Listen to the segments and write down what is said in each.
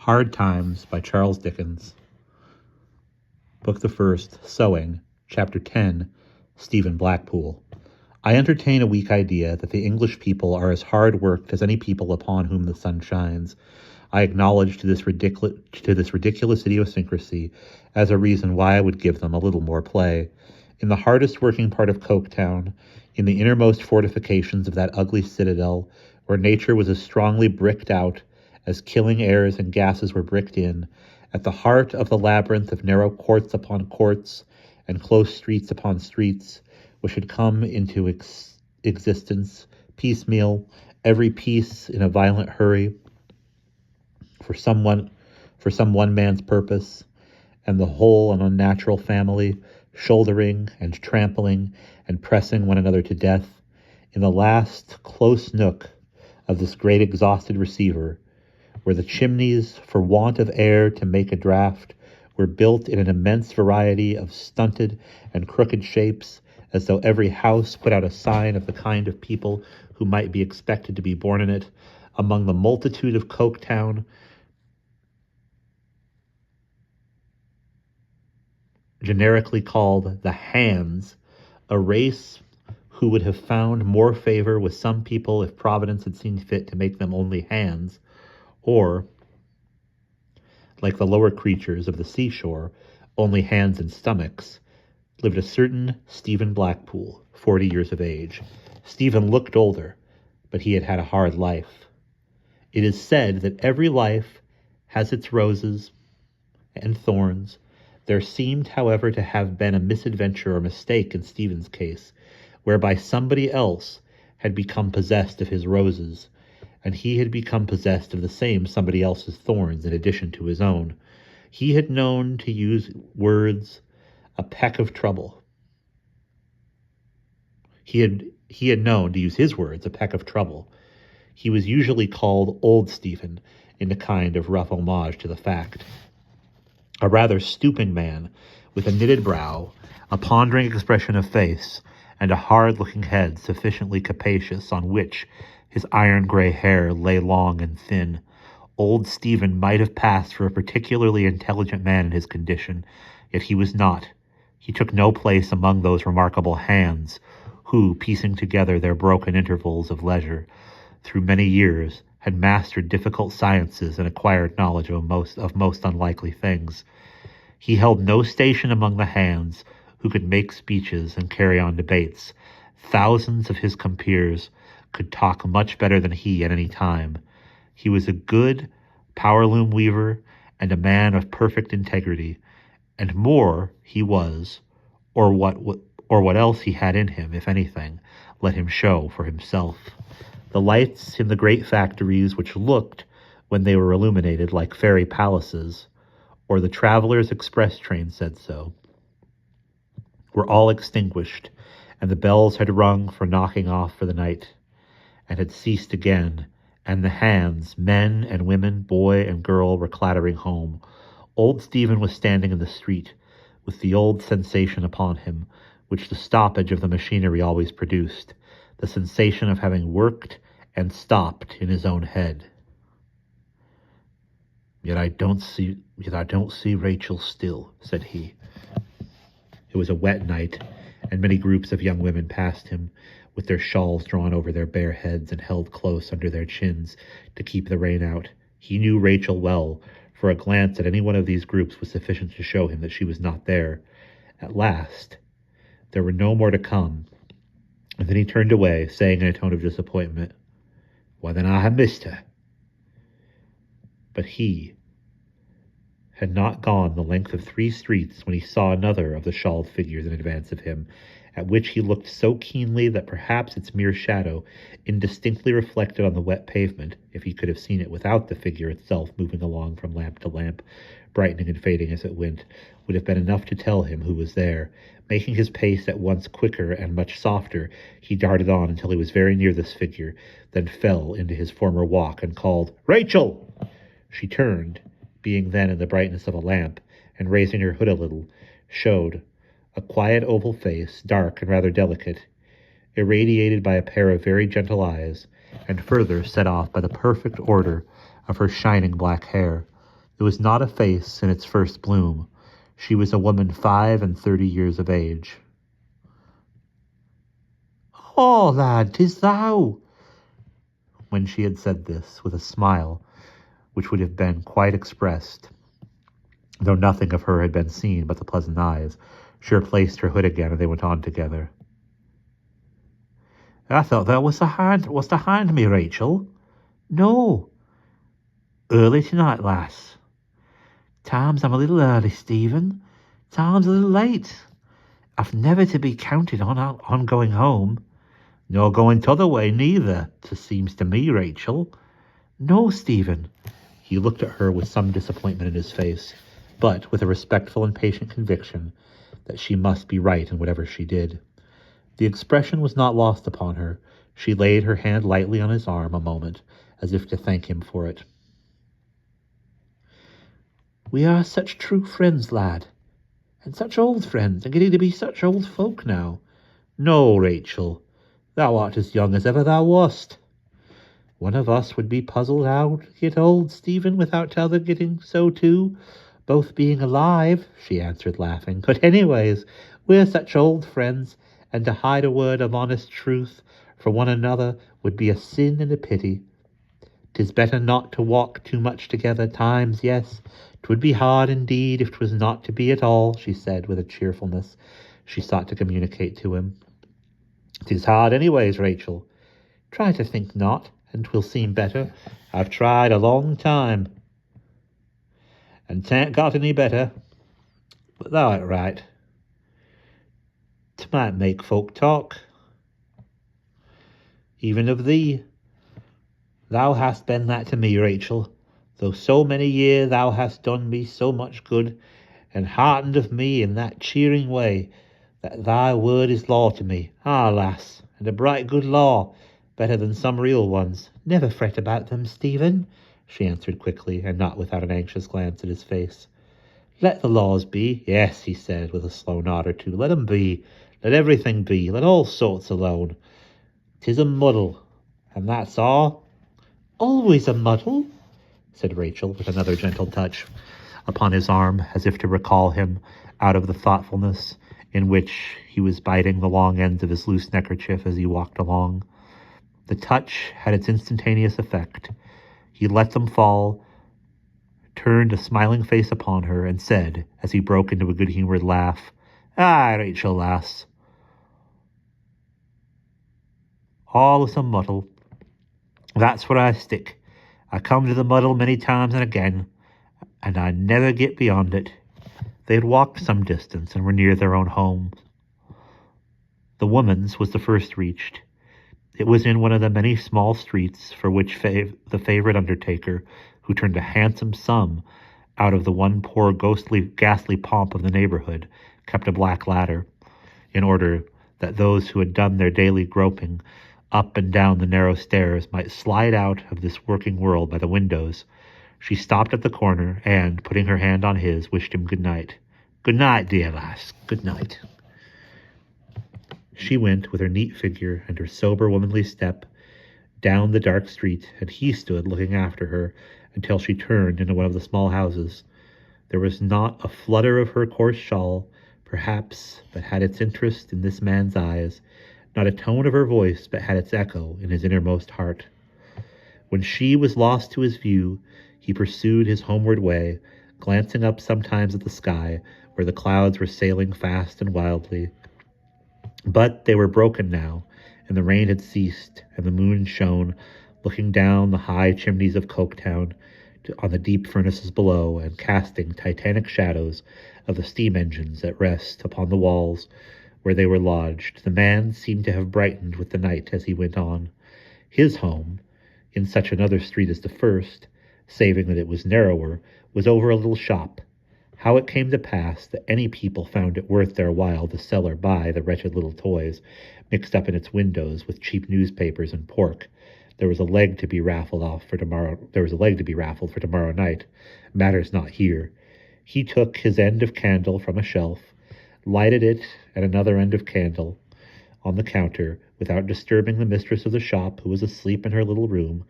Hard Times by Charles Dickens. Book the First, Sowing, Chapter 10, Stephen Blackpool. I entertain a weak idea that the English people are as hard-worked as any people upon whom the sun shines. I acknowledge to this ridiculous idiosyncrasy as a reason why I would give them a little more play. In the hardest working part of Coketown, in the innermost fortifications of that ugly citadel, where nature was as strongly bricked out as killing airs and gases were bricked in, at the heart of the labyrinth of narrow courts upon courts and close streets upon streets, which had come into existence piecemeal, every piece in a violent hurry, for some one man's purpose, and the whole an unnatural family, shouldering and trampling and pressing one another to death, in the last close nook of this great exhausted receiver, where the chimneys, for want of air to make a draught, were built in an immense variety of stunted and crooked shapes, as though every house put out a sign of the kind of people who might be expected to be born in it, among the multitude of Coketown, generically called the Hands, a race who would have found more favor with some people if Providence had seen fit to make them only hands, or, like the lower creatures of the seashore, only hands and stomachs, lived a certain Stephen Blackpool, 40 years of age. Stephen looked older, but he had had a hard life. It is said that every life has its roses and thorns. There seemed, however, to have been a misadventure or mistake in Stephen's case, whereby somebody else had become possessed of his roses, and he had become possessed of the same somebody else's thorns in addition to his own. He had known to use words a peck of trouble. He had known to use his words a peck of trouble. He was usually called Old Stephen, in a kind of rough homage to the fact. A rather stooping man, with a knitted brow, a pondering expression of face, and a hard-looking head sufficiently capacious, on which his iron-gray hair lay long and thin. Old Stephen might have passed for a particularly intelligent man in his condition, yet he was not. He took no place among those remarkable hands who, piecing together their broken intervals of leisure, through many years, had mastered difficult sciences and acquired knowledge of most unlikely things. He held no station among the hands who could make speeches and carry on debates. Thousands of his compeers could talk much better than he at any time. He was a good power-loom weaver and a man of perfect integrity, and more he was, or what else he had in him, if anything, let him show for himself. The lights in the great factories, which looked, when they were illuminated, like fairy palaces, or the travelers' express train said so, were all extinguished, and the bells had rung for knocking off for the night, and had ceased again, and the hands, men and women, boy and girl, were clattering home. Old Stephen was standing in the street, with the old sensation upon him, which the stoppage of the machinery always produced, the sensation of having worked and stopped in his own head. Yet I don't see Rachel still, said he. It was a wet night, and many groups of young women passed him, with their shawls drawn over their bare heads and held close under their chins to keep the rain out. He knew Rachel well, for a glance at any one of these groups was sufficient to show him that she was not there. At last, there were no more to come, and then he turned away, saying in a tone of disappointment, "Why, then I have missed her." But he had not gone the length of 3 streets when he saw another of the shawled figures in advance of him, at which he looked so keenly that perhaps its mere shadow, indistinctly reflected on the wet pavement, if he could have seen it without the figure itself moving along from lamp to lamp, brightening and fading as it went, would have been enough to tell him who was there. Making his pace at once quicker and much softer, he darted on until he was very near this figure, then fell into his former walk and called, "Rachel!" She turned, being then in the brightness of a lamp, and raising her hood a little, showed a quiet oval face, dark and rather delicate, irradiated by a pair of very gentle eyes, and further set off by the perfect order of her shining black hair. It was not a face in its first bloom. She was a woman 35 of age. "Oh, lad, 'tis thou!" When she had said this, with a smile which would have been quite expressed, though nothing of her had been seen but the pleasant eyes, she replaced her hood again, and they went on together. "I thought thou wast behind me, Rachel." "No." "Early tonight, lass." "Times I'm a little early, Stephen. Times a little late. I've never to be counted on going home." "Nor going t'other way, neither, 'tis seems to me, Rachel." "No, Stephen." He looked at her with some disappointment in his face, but with a respectful and patient conviction that she must be right in whatever she did. The expression was not lost upon her. She laid her hand lightly on his arm a moment, as if to thank him for it. "We are such true friends, lad, and such old friends, and getting to be such old folk now." "No, Rachel, thou art as young as ever thou wast." "One of us would be puzzled how to get old, Stephen, without t'other getting so too, both being alive," she answered, laughing. "But anyways, we're such old friends, and to hide a word of honest truth for one another would be a sin and a pity. 'Tis better not to walk too much together. Times, yes, 'twould be hard indeed if 'twas not to be at all," she said with a cheerfulness she sought to communicate to him. "'Tis hard anyways, Rachel. Try to think not, and 'twill seem better. I've tried a long time, and 'tan't got any better. But thou art right. 'Tmight make folk talk, even of thee. Thou hast been that to me, Rachel, though so many year thou hast done me so much good, and heartened of me in that cheering way, that thy word is law to me. Ah, lass, and a bright good law, better than some real ones. Never fret about them, Stephen," she answered quickly, and not without an anxious glance at his face. "Let the laws be." "Yes," he said, with a slow nod or two. "Let 'em be. Let everything be. Let all sorts alone. 'Tis a muddle, and that's all." "Always a muddle," said Rachel, with another gentle touch upon his arm, as if to recall him out of the thoughtfulness in which he was biting the long ends of his loose neckerchief as he walked along. The touch had its instantaneous effect. He let them fall, turned a smiling face upon her, and said, as he broke into a good-humoured laugh, "Ah, Rachel, lass, all is a muddle. That's where I stick. I come to the muddle many times and again, and I never get beyond it." They had walked some distance and were near their own home. The woman's was the first reached. It was in one of the many small streets for which the favourite undertaker, who turned a handsome sum out of the one poor ghastly pomp of the neighbourhood, kept a black ladder, in order that those who had done their daily groping up and down the narrow stairs might slide out of this working world by the windows. She stopped at the corner, and, putting her hand on his, wished him good night. "Good night, dear lass, good night." She went with her neat figure and her sober womanly step down the dark street, and he stood looking after her until she turned into one of the small houses. There was not a flutter of her coarse shawl, perhaps, but had its interest in this man's eyes, not a tone of her voice but had its echo in his innermost heart. When she was lost to his view, he pursued his homeward way, glancing up sometimes at the sky, where the clouds were sailing fast and wildly. But they were broken now, and the rain had ceased, and the moon shone, looking down the high chimneys of Coketown on the deep furnaces below, and casting titanic shadows of the steam engines at rest upon the walls where they were lodged. The man seemed to have brightened with the night as he went on. His home, in such another street as the first, saving that it was narrower, was over a little shop. How it came to pass that any people found it worth their while to sell or buy the wretched little toys mixed up in its windows with cheap newspapers and pork. There was a leg to be raffled for tomorrow night. Matters not here. He took his end of candle from a shelf, lighted it at another end of candle on the counter without disturbing the mistress of the shop, who was asleep in her little room,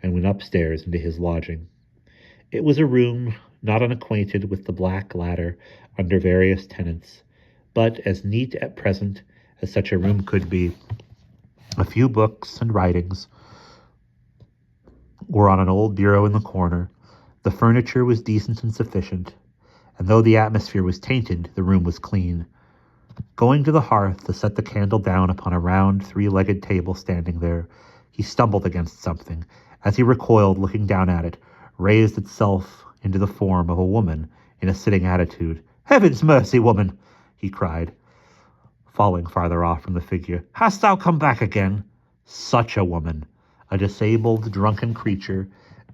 and went upstairs into his lodging. It was a room not unacquainted with the black ladder under various tenants, but as neat at present as such a room could be. A few books and writings were on an old bureau in the corner. The furniture was decent and sufficient, and though the atmosphere was tainted, the room was clean. Going to the hearth to set the candle down upon a round, three-legged table standing there, he stumbled against something. As he recoiled, looking down at it, raised itself into the form of a woman in a sitting attitude. "Heaven's mercy, woman!" he cried, falling farther off from the figure. "Hast thou come back again?" Such a woman! A disabled, drunken creature,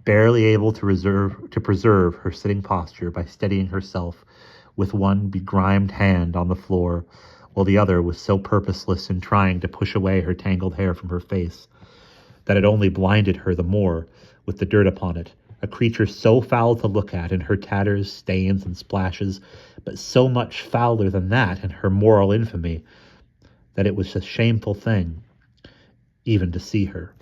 barely able to preserve her sitting posture by steadying herself with one begrimed hand on the floor, while the other was so purposeless in trying to push away her tangled hair from her face that it only blinded her the more with the dirt upon it. A creature so foul to look at in her tatters, stains, and splashes, but so much fouler than that in her moral infamy that it was a shameful thing even to see her.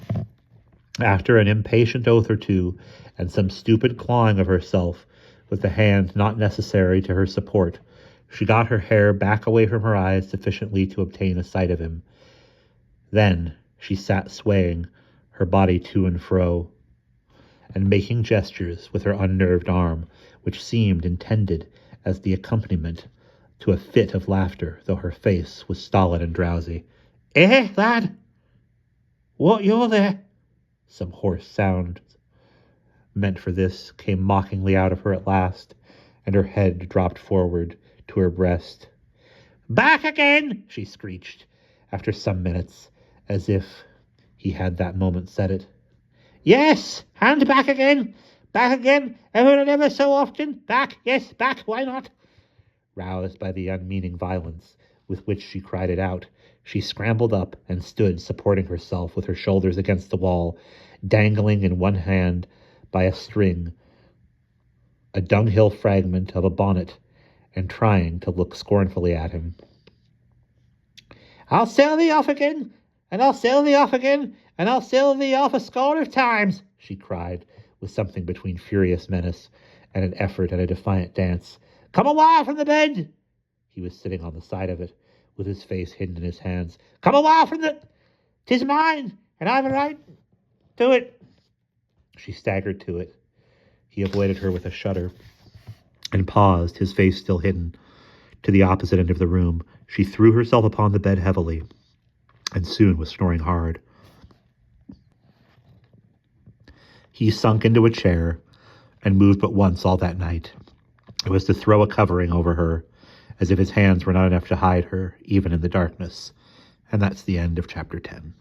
After an impatient oath or two, and some stupid clawing of herself with the hand not necessary to her support, she got her hair back away from her eyes sufficiently to obtain a sight of him. Then she sat swaying her body to and fro, and making gestures with her unnerved arm, which seemed intended as the accompaniment to a fit of laughter, though her face was stolid and drowsy. "Eh, lad? What, you're there?" Some hoarse sound meant for this came mockingly out of her at last, and her head dropped forward to her breast. "Back again!" she screeched, after some minutes, as if he had that moment said it. "Yes, and back again, ever and ever so often, back, yes, back, why not?" Roused by the unmeaning violence with which she cried it out, she scrambled up and stood supporting herself with her shoulders against the wall, dangling in one hand by a string a dunghill fragment of a bonnet, and trying to look scornfully at him. "I'll sell thee off again, and I'll sell thee off again, and I'll sell thee off a score of times," she cried, with something between furious menace and an effort at a defiant dance. "Come away from the bed!" He was sitting on the side of it, with his face hidden in his hands. "Come away from the... 'Tis mine, and I've a right to it." She staggered to it. He avoided her with a shudder, and paused, his face still hidden. To the opposite end of the room, she threw herself upon the bed heavily, and soon was snoring hard. He sunk into a chair, and moved but once all that night. It was to throw a covering over her, as if his hands were not enough to hide her, even in the darkness. And that's the end of chapter 10.